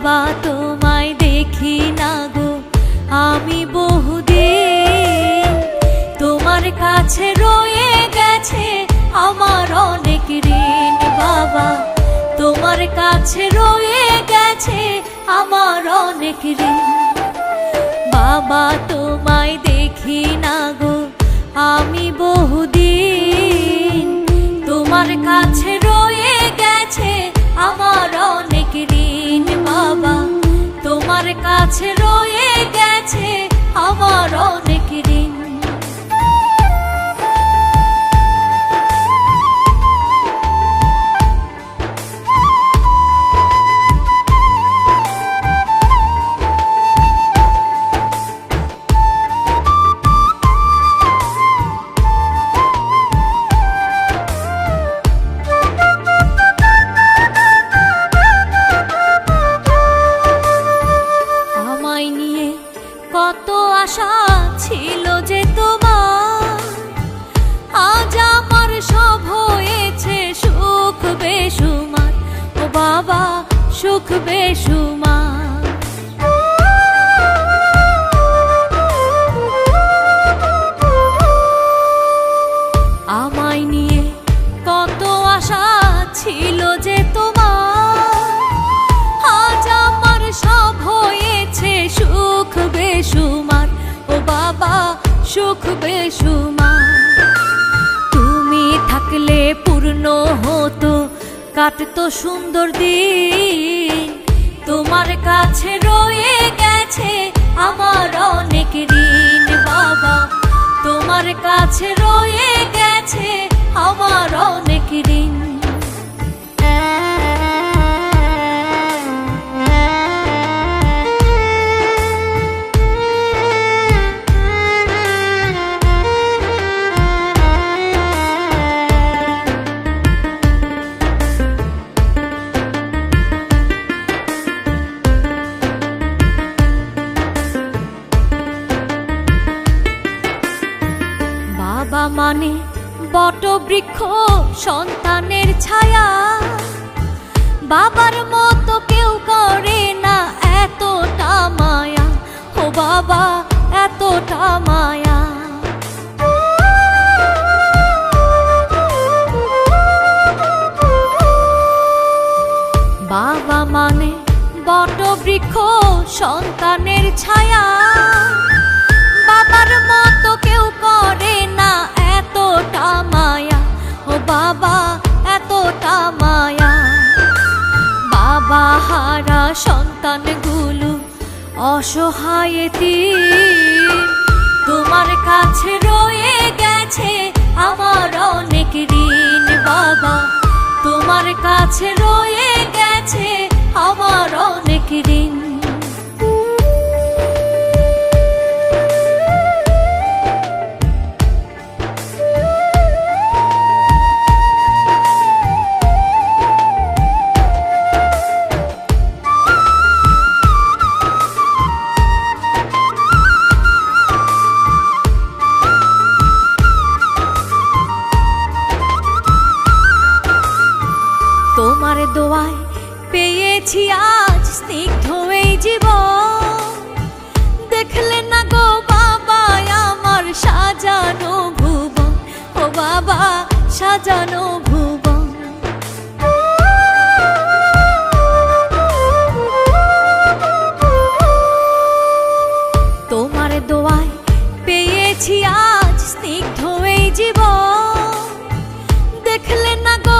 বাবা তোমায় দেখি না গো আমি বহুদিন, তোমার কাছে রয়ে গেছে আমার অনেক ঋণ। বাবা তোমার কাছে রয়ে গেছে আমার অনেক ঋণ। বাবা তোমায় দেখি না গো আমি বহুদিন, তোমার কাছে রয়ে গেছে আমার অনেক ঋণ। বাবা তোমার কাছে রয়ে গেছে আমার অনেক ঋণ। কত আশা ছিল যে তোমার, আজ আমার সব হয়েছে সুখ বেসুমার। ও বাবা সুখ বেসুমার। আমায় নিয়ে কত আশা ছিল যে তোমার, আজ আমার সব হয়েছে সুখ বেসুমার। ও বাবা সুখ বেসুমার। তুমি থাকলে পূর্ণ হতো, কাটতো সুন্দর দিন, তোমার কাছে রয়ে গেছে আমার অনেক ঋণ। বাবা তোমার কাছে রয়ে গেছে আমার অনেক ঋণ। বাবা মানে বটবৃক্ষ সন্তানের ছায়া, বাবার মতো কেউ করে না এতটা মায়া। ও বাবা এতটা মায়া। বাবা মানে বটবৃক্ষ সন্তানের ছায়া, বাবার মতো কেউ করে না এতটা মায়া। ও বাবা এতটা মায়া। বাবা হারা সন্তানগুলো অসহায় এতিম, তোমার কাছে রয়ে গেছে আমার অনেক ঋণ। বাবা তোমার কাছে রয়ে গেছে আমার অনেক ঋণ। তোমার দোয়ায় পেয়েছি আজ স্নিগ্ধ এই জীবন, দেখলে না গো বাবা আমার সাজানো ভুবন। ও বাবা সাজানো ভুবন। তোমার দোয়ায় পেয়েছি আজ স্নিগ্ধ এই জীবন, দেখলে না গো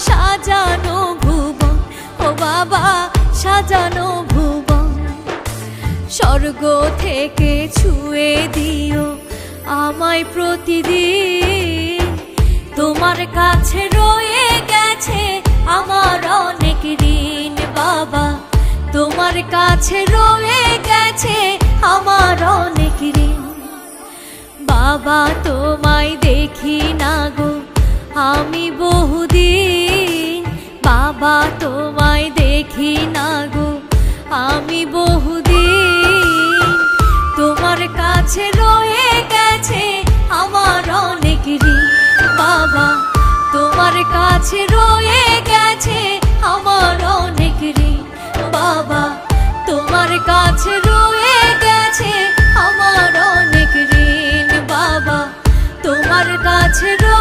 সাজানো ভুবন। ও বাবা সাজানো ভুবন। স্বর্গ থেকে ছুঁয়ে দিও আমায় প্রতিদিন, তোমার কাছে রয়ে গেছে আমার অনেক ঋণ। বাবা তোমার কাছে রয়ে গেছে আমার অনেক ঋণ। বাবা তোমায় দেখি না গো আমি বহুদিন, বাবা তোমায় দেখি না গো আমি বহুদিন, তোমার কাছে রয়ে গেছে আমার অনেক ঋণ। বাবা তোমার কাছে রয়ে গেছে আমার অনেক ঋণ। গাছের